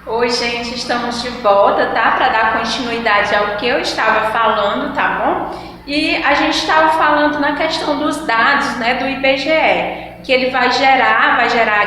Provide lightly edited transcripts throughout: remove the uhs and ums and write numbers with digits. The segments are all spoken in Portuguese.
Oi, gente, estamos de volta, tá? Para dar continuidade ao que eu estava falando, tá bom? E a gente estava falando na questão dos dados, né, do IBGE, que ele vai gerar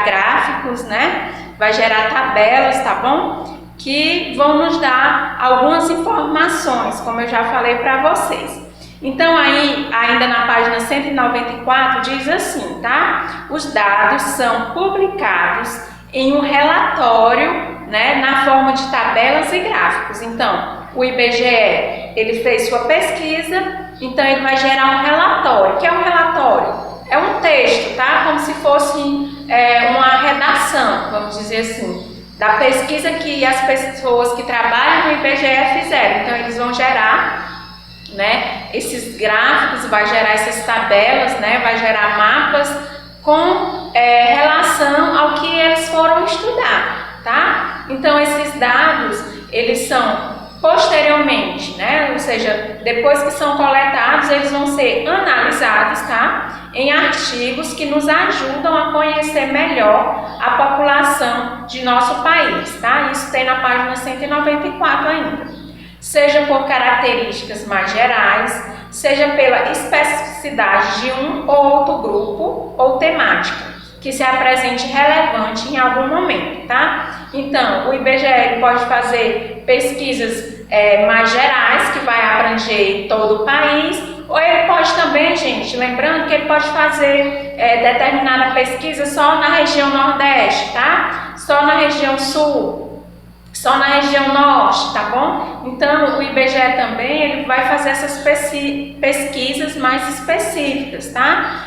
gráficos, né? Vai gerar tabelas, tá bom? Que vão nos dar algumas informações, como eu já falei para vocês. Então aí, ainda na página 194, diz assim, tá? Os dados são publicados em um relatório, né, na forma de tabelas e gráficos. Então, o IBGE, ele fez sua pesquisa, então ele vai gerar um relatório. O que é um relatório? É um texto, tá? Como se fosse uma redação, vamos dizer assim, da pesquisa que as pessoas que trabalham no IBGE fizeram. Então, eles vão gerar, né, esses gráficos, vai gerar essas tabelas, né, vai gerar mapas com relação ao que eles foram estudar, tá? Então, esses dados, eles são posteriormente, né? Ou seja, depois que são coletados, eles vão ser analisados, tá? Em artigos que nos ajudam a conhecer melhor a população de nosso país, tá? Isso tem na página 194 ainda. Seja por características mais gerais, seja pela especificidade de um ou outro grupo ou temática que se apresente relevante em algum momento, tá? Então, o IBGE pode fazer pesquisas mais gerais, que vai abranger todo o país, ou ele pode também, gente, lembrando que ele pode fazer determinada pesquisa só na região Nordeste, tá? Só na região Sul, só na região Norte, tá bom? Então, o IBGE também ele vai fazer essas pesquisas mais específicas, tá?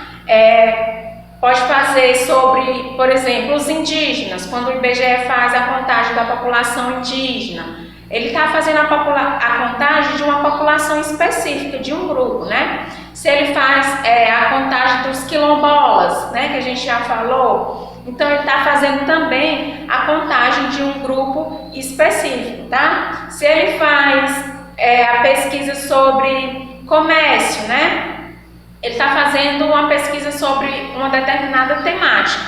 Pode fazer sobre, por exemplo, os indígenas, quando o IBGE faz a contagem da população indígena, ele está fazendo a contagem de uma população específica, de um grupo, né? Se ele faz a contagem dos quilombolas, né, que a gente já falou, então ele está fazendo também a contagem de um grupo específico, tá? Se ele faz a pesquisa sobre comércio, né? Ele está fazendo uma pesquisa sobre uma determinada temática,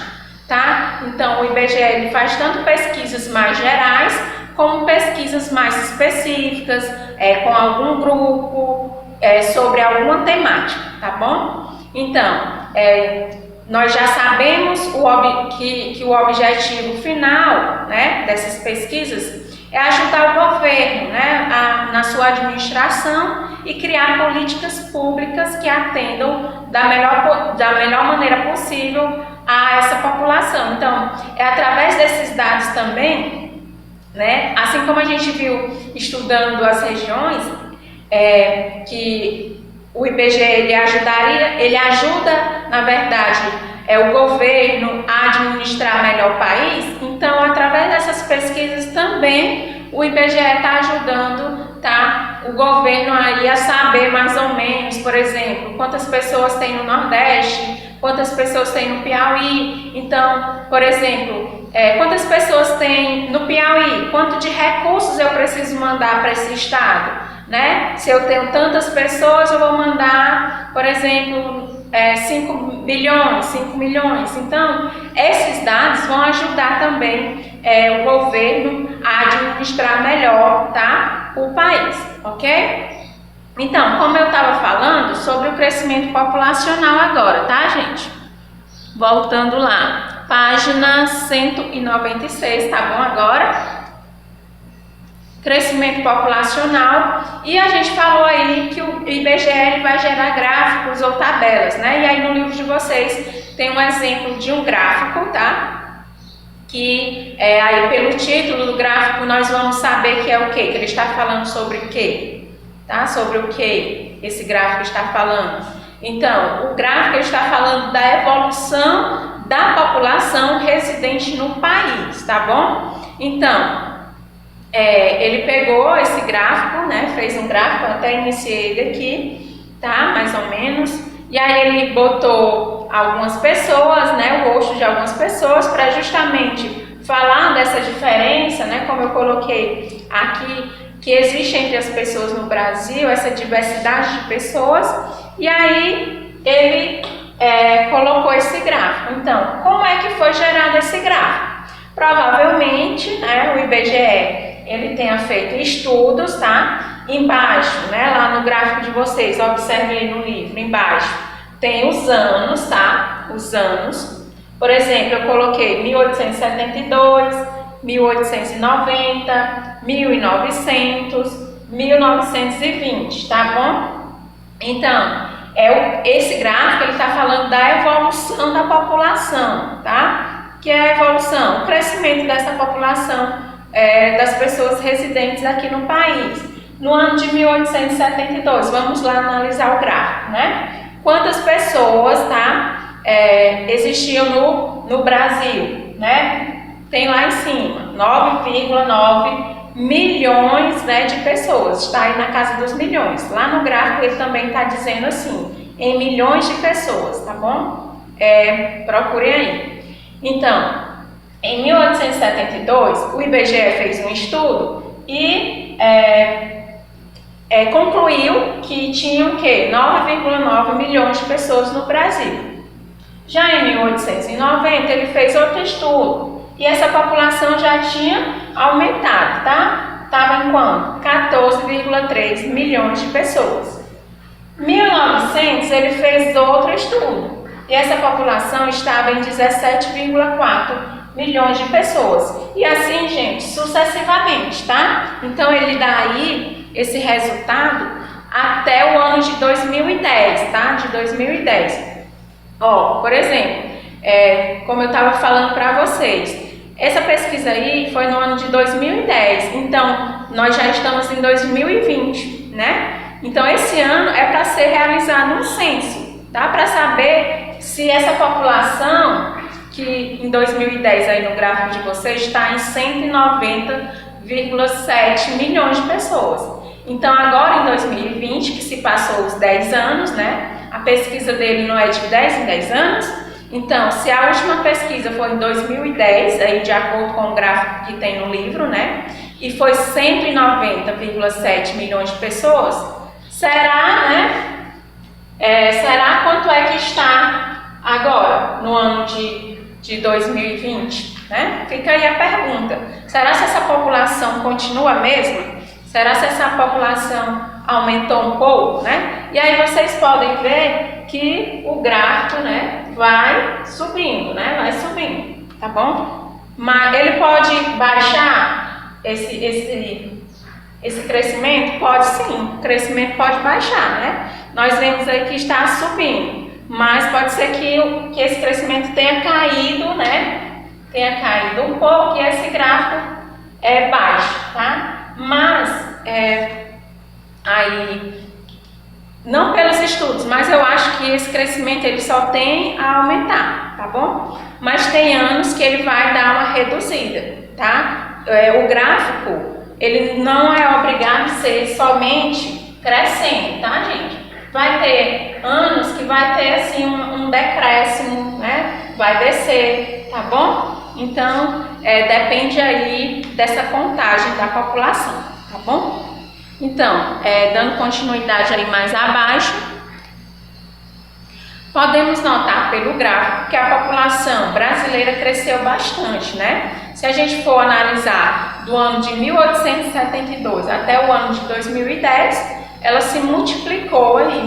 tá? Então, o IBGE ele faz tanto pesquisas mais gerais, como pesquisas mais específicas, com algum grupo, sobre alguma temática, tá bom? Então, nós já sabemos que o objetivo final, né, dessas pesquisas é ajudar o governo, né, na sua administração e criar políticas públicas que atendam da melhor maneira possível a essa população. Então, é através desses dados também, né, assim como a gente viu estudando as regiões, que o IBGE ele ajuda, na verdade, o governo a administrar melhor o país. Então, através dessas pesquisas também, o IBGE está ajudando, tá, o governo aí a saber mais ou menos, por exemplo, quantas pessoas tem no Nordeste, quantas pessoas tem no Piauí. Então, por exemplo, quantas pessoas tem no Piauí, quanto de recursos eu preciso mandar para esse estado, né? Se eu tenho tantas pessoas, eu vou mandar, por exemplo, 5 bilhões, 5 milhões. Então, esses dados vão ajudar também o governo a administrar melhor, tá, o país, ok? Então, como eu estava falando sobre o crescimento populacional agora, tá, gente? Voltando lá, página 196, tá bom agora? Crescimento populacional, e a gente falou aí que o IBGE vai gerar gráficos ou tabelas, né? E aí no livro de vocês tem um exemplo de um gráfico, tá? Que aí pelo título do gráfico nós vamos saber que é o quê? Que ele está falando sobre o quê? Tá? Sobre o que esse gráfico está falando? Então, o gráfico está falando da evolução da população residente no país, tá bom? Então, ele pegou esse gráfico, né, fez um gráfico, até iniciei ele aqui, tá, mais ou menos, e aí ele botou algumas pessoas, né, o rosto de algumas pessoas, para justamente falar dessa diferença, né, como eu coloquei aqui, que existe entre as pessoas no Brasil, essa diversidade de pessoas, e aí ele colocou esse gráfico. Então, como é que foi gerado esse gráfico? Provavelmente, né, o IBGE ele tenha feito estudos, tá? Embaixo, né, lá no gráfico de vocês, observe aí no livro, embaixo, tem os anos, tá? Os anos. Por exemplo, eu coloquei 1872, 1890, 1900, 1920, tá bom? Então, esse gráfico ele está falando da evolução da população, tá? Que é a evolução, o crescimento dessa população, das pessoas residentes aqui no país. No ano de 1872, vamos lá analisar o gráfico, né? Quantas pessoas, tá, existiam no Brasil, né? Tem lá em cima, 9,9 milhões, né, de pessoas, está aí na casa dos milhões. Lá no gráfico ele também está dizendo assim, em milhões de pessoas, tá bom? Procure aí. Então, em 1872, o IBGE fez um estudo e concluiu que tinham o quê? 9,9 milhões de pessoas no Brasil. Já em 1890, ele fez outro estudo e essa população já tinha aumentado, tá? Estava em quanto? 14,3 milhões de pessoas. Em 1900, ele fez outro estudo e essa população estava em 17,4 milhões de pessoas. E assim, gente, sucessivamente, tá? Então, ele dá aí esse resultado até o ano de 2010, tá? De 2010. Ó, por exemplo, como eu estava falando para vocês, essa pesquisa aí foi no ano de 2010, então nós já estamos em 2020, né? Então esse ano é para ser realizado um censo, tá? Para saber se essa população, que em 2010 aí no gráfico de vocês está em 190,7 milhões de pessoas. Então agora em 2020, que se passou os 10 anos, né? A pesquisa dele não é de 10 em 10 anos. Então, se a última pesquisa foi em 2010, aí de acordo com o gráfico que tem no livro, né? E foi 190,7 milhões de pessoas, será, né? Será quanto é que está agora, no ano de 2020, né? Fica aí a pergunta. Será se essa população continua a mesma? Será se essa população aumentou um pouco, né? E aí vocês podem ver que o gráfico, né, vai subindo, né? Vai subindo, tá bom? Mas ele pode baixar esse crescimento? Pode sim, o crescimento pode baixar, né? Nós vemos aí que está subindo, mas pode ser que esse crescimento tenha caído, né? Tenha caído um pouco e esse gráfico é baixo, tá? Mas aí, não pelos estudos, mas eu acho que esse crescimento ele só tem a aumentar, tá bom? Mas tem anos que ele vai dar uma reduzida, tá? O gráfico, ele não é obrigado a ser somente crescendo, tá, gente? Vai ter anos que vai ter, assim, um decréscimo, né? Vai descer, tá bom? Então, depende aí dessa contagem da população, tá bom? Então, dando continuidade aí mais abaixo, podemos notar pelo gráfico que a população brasileira cresceu bastante, né? Se a gente for analisar do ano de 1872 até o ano de 2010, ela se multiplicou aí,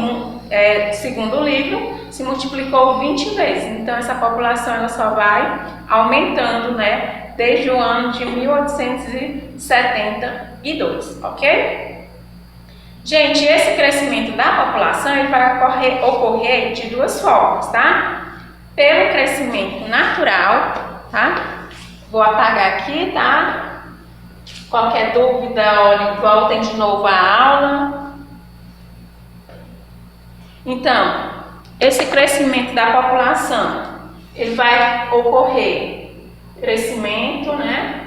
segundo o livro, se multiplicou 20 vezes. Então, essa população ela só vai aumentando, né? Desde o ano de 1872, ok? Gente, esse crescimento da população ele vai ocorrer de duas formas, tá? Pelo crescimento natural, tá? Vou apagar aqui, tá? Qualquer dúvida, olhem, voltem de novo à aula. Então, esse crescimento da população, ele vai ocorrer crescimento, né?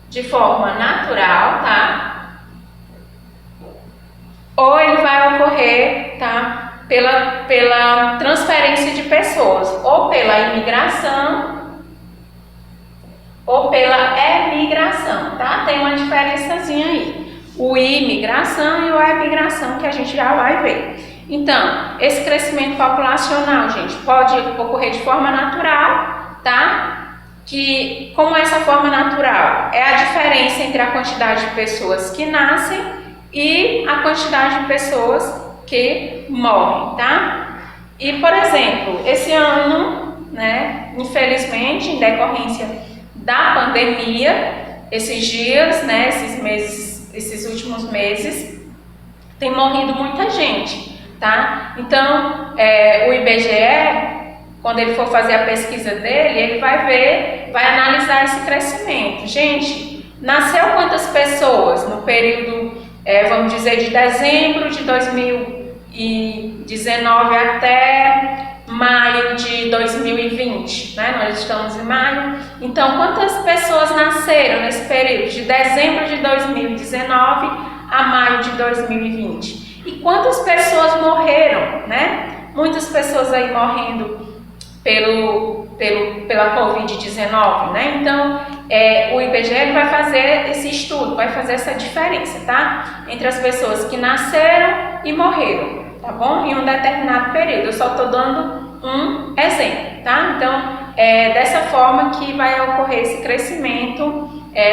De forma natural, tá? Ou ele vai ocorrer, tá, pela transferência de pessoas, ou pela imigração, ou pela emigração, tá? Tem uma diferençazinha aí. O imigração e o emigração que a gente já vai ver. Então, esse crescimento populacional, gente, pode ocorrer de forma natural, tá? que, como essa forma natural, é a diferença entre a quantidade de pessoas que nascem e a quantidade de pessoas que morrem, tá? E, por exemplo, esse ano, né, infelizmente, em decorrência da pandemia, esses dias, né, esses meses, esses últimos meses, tem morrido muita gente, tá? Então, o IBGE, quando ele for fazer a pesquisa dele, ele vai ver, vai analisar esse crescimento. Gente, nasceu quantas pessoas no período, vamos dizer, de dezembro de 2019 até maio de 2020, né? Nós estamos em maio. Então, quantas pessoas nasceram nesse período de dezembro de 2019 a maio de 2020? E quantas pessoas morreram, né? Muitas pessoas aí morrendo pela Covid-19, né? Então, o IBGE vai fazer esse estudo, vai fazer essa diferença, tá? Entre as pessoas que nasceram e morreram, tá bom? Em um determinado período. Eu só estou dando um exemplo, tá? Então, dessa forma que vai ocorrer esse crescimento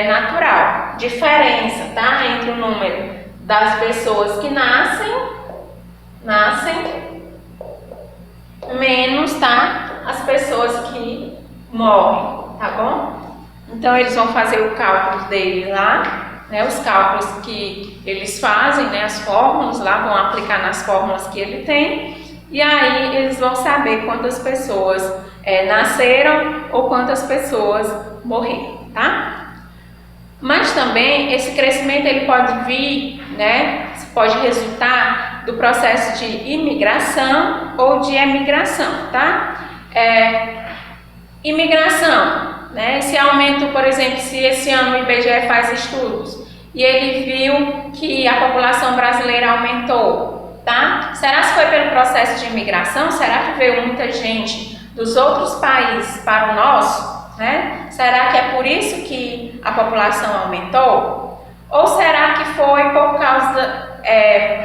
natural. Diferença, tá? Entre o número das pessoas que nascem menos, tá? As pessoas que morrem, tá bom? Então, eles vão fazer o cálculo dele lá, né? Os cálculos que eles fazem, né? As fórmulas lá, vão aplicar nas fórmulas que ele tem, e aí eles vão saber quantas pessoas nasceram ou quantas pessoas morreram, tá? Mas também esse crescimento ele pode vir, né? Pode resultar do processo de imigração ou de emigração, tá? Imigração, né? Esse aumento, por exemplo, se esse ano o IBGE faz estudos e ele viu que a população brasileira aumentou, tá? Será que foi pelo processo de imigração? Será que veio muita gente dos outros países para o nosso, né? Será que é por isso que a população aumentou? Ou será que foi por causa,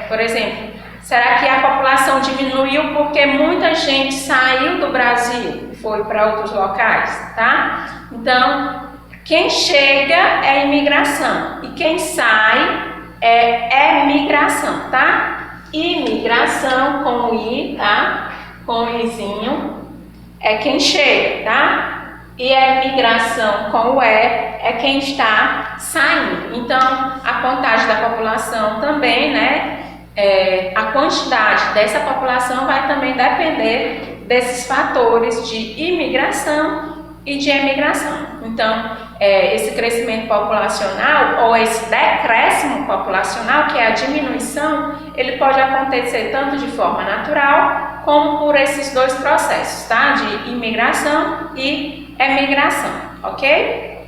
por exemplo, será que a população diminuiu porque muita gente saiu do Brasil e foi para outros locais, tá? Então, quem chega é imigração e quem sai é migração, tá? Imigração com I, tá? Com Izinho é quem chega, tá? E migração com o é quem está saindo. Então, a contagem da população também, né? A quantidade dessa população vai também depender desses fatores de imigração e de emigração. Então, esse crescimento populacional ou esse decréscimo populacional, que é a diminuição, ele pode acontecer tanto de forma natural como por esses dois processos, tá? De imigração e emigração, ok?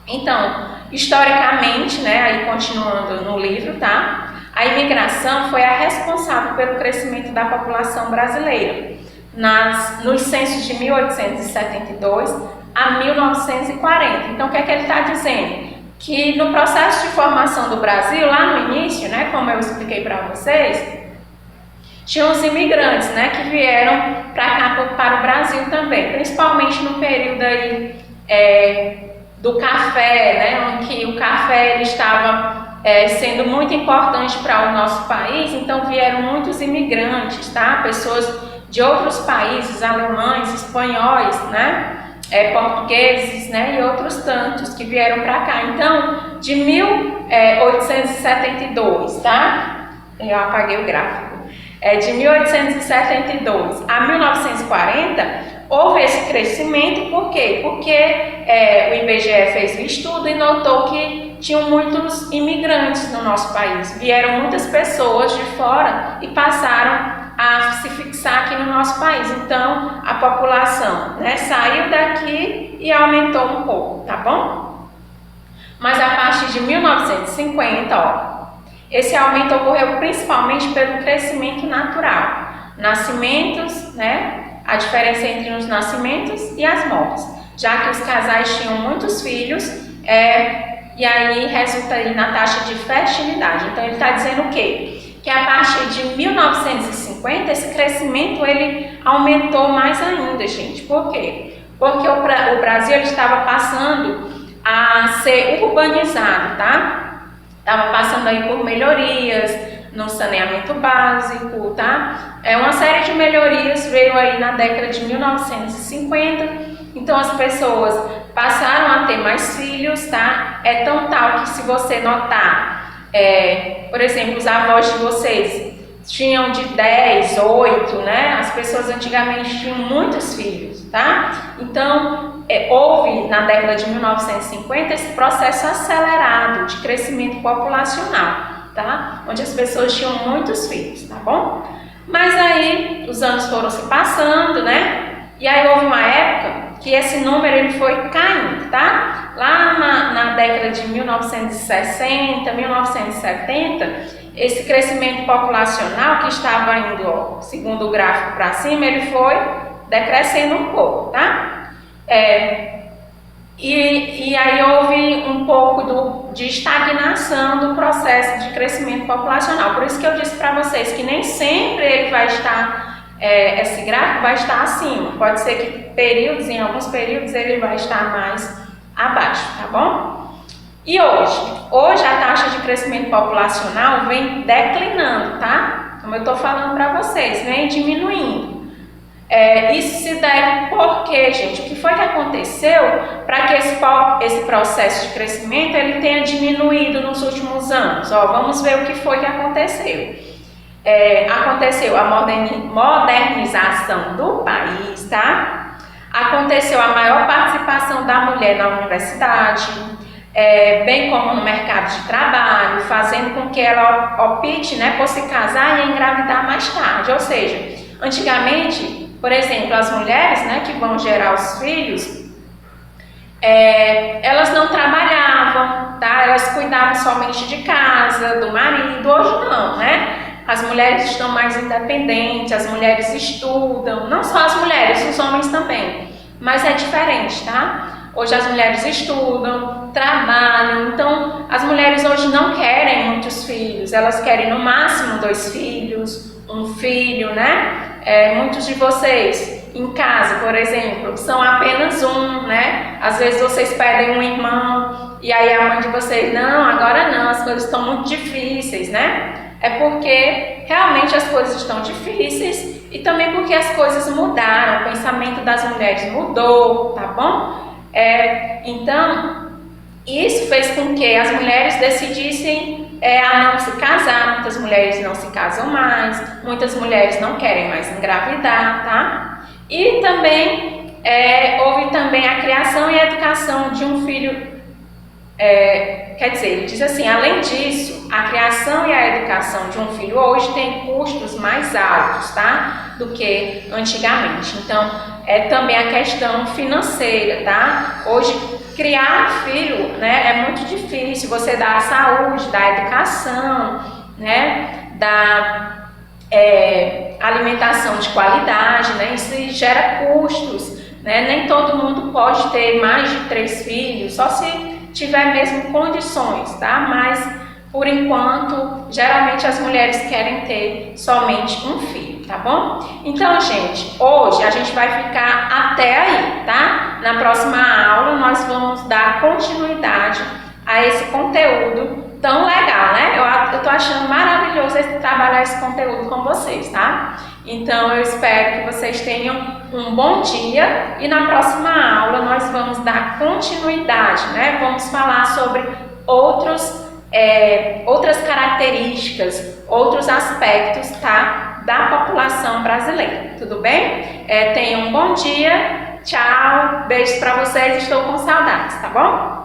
Então, historicamente, né, aí continuando no livro, tá? A imigração foi a responsável pelo crescimento da população brasileira nos censos de 1872 a 1940. Então, o que é que ele está dizendo? Que no processo de formação do Brasil, lá no início, né, como eu expliquei para vocês, tinham os imigrantes, né, que vieram para cá, para o Brasil também, principalmente no período aí, do café, né, em que o café ele estava sendo muito importante para o nosso país. Então vieram muitos imigrantes, tá? Pessoas de outros países, alemães, espanhóis, né? Portugueses, né? E outros tantos que vieram para cá. Então, de 1872, tá? Eu apaguei o gráfico. De 1872 a 1940, houve esse crescimento. Por quê? Porque o IBGE fez um estudo e notou que tinham muitos imigrantes no nosso país. Vieram muitas pessoas de fora e passaram a se fixar aqui no nosso país. Então, a população, né, saiu daqui e aumentou um pouco, tá bom? Mas a partir de 1950, ó, esse aumento ocorreu principalmente pelo crescimento natural. Nascimentos, né? A diferença entre os nascimentos e as mortes. Já que os casais tinham muitos filhos, e aí resulta aí na taxa de fertilidade. Então ele está dizendo o quê? Que a partir de 1950 esse crescimento ele aumentou mais ainda, gente. Por quê? Porque o Brasil ele estava passando a ser urbanizado, tá? Estava passando aí por melhorias no saneamento básico, tá? Uma série de melhorias veio aí na década de 1950, então as pessoas passaram a ter mais filhos, tá? É tão tal que se você notar, por exemplo, os avós de vocês tinham de 10, 8, né? As pessoas antigamente tinham muitos filhos, tá? Então, houve na década de 1950 esse processo acelerado de crescimento populacional, tá? Onde as pessoas tinham muitos filhos, tá bom? Mas aí os anos foram se passando, né? E aí houve uma época que esse número ele foi caindo, tá? Lá na década de 1960, 1970, esse crescimento populacional que estava indo, ó, segundo o gráfico para cima, ele foi decrescendo um pouco, tá? E aí houve um pouco de estagnação do processo de crescimento populacional. Por isso que eu disse para vocês que nem sempre ele vai estar, esse gráfico vai estar acima. Pode ser que em alguns períodos ele vai estar mais abaixo, tá bom? E hoje a taxa de crescimento populacional vem declinando, tá? Como eu estou falando para vocês, vem diminuindo. Isso se deve porque, gente, o que foi que aconteceu para que esse processo de crescimento ele tenha diminuído nos últimos anos? Ó, vamos ver o que foi que aconteceu. Aconteceu a modernização do país, tá? Aconteceu a maior participação da mulher na universidade, bem como no mercado de trabalho, fazendo com que ela opte, né, por se casar e engravidar mais tarde. Ou seja, antigamente, por exemplo, as mulheres, né, que vão gerar os filhos, elas não trabalhavam, tá? Elas cuidavam somente de casa, do marido. Hoje não, né? As mulheres estão mais independentes, as mulheres estudam, não só as mulheres, os homens também, mas é diferente, tá? Hoje as mulheres estudam, trabalham, então as mulheres hoje não querem muitos filhos, elas querem no máximo 2 filhos, 1 filho, né? Muitos de vocês em casa, por exemplo, são apenas 1, né? Às vezes vocês pedem um irmão e aí a mãe de vocês, não, agora não, as coisas estão muito difíceis, né? É porque realmente as coisas estão difíceis e também porque as coisas mudaram, o pensamento das mulheres mudou, tá bom? Então, isso fez com que as mulheres decidissem a não se casar. Muitas mulheres não se casam mais, muitas mulheres não querem mais engravidar, tá? E também houve também a criação e a educação de um filho. Quer dizer, ele diz assim, além disso, a criação e a educação de um filho hoje tem custos mais altos, tá? Do que antigamente. Então, também a questão financeira, tá? Hoje, criar um filho, né, é muito difícil. Você dá a saúde, dá a educação, né, dá alimentação de qualidade, né? Isso gera custos, né? Nem todo mundo pode ter mais de 3 filhos, só se tiver mesmo condições, tá? Mas, por enquanto, geralmente as mulheres querem ter somente 1 filho, tá bom? Então, gente, hoje a gente vai ficar até aí, tá? Na próxima aula nós vamos dar continuidade a esse conteúdo tão legal, né? Eu tô achando maravilhoso trabalhar esse conteúdo com vocês, tá? Então, eu espero que vocês tenham um bom dia e na próxima aula nós vamos dar continuidade, né? Vamos falar sobre outras características, outros aspectos, tá? Da população brasileira, tudo bem? Tenham um bom dia, tchau, beijos para vocês, estou com saudades, tá bom?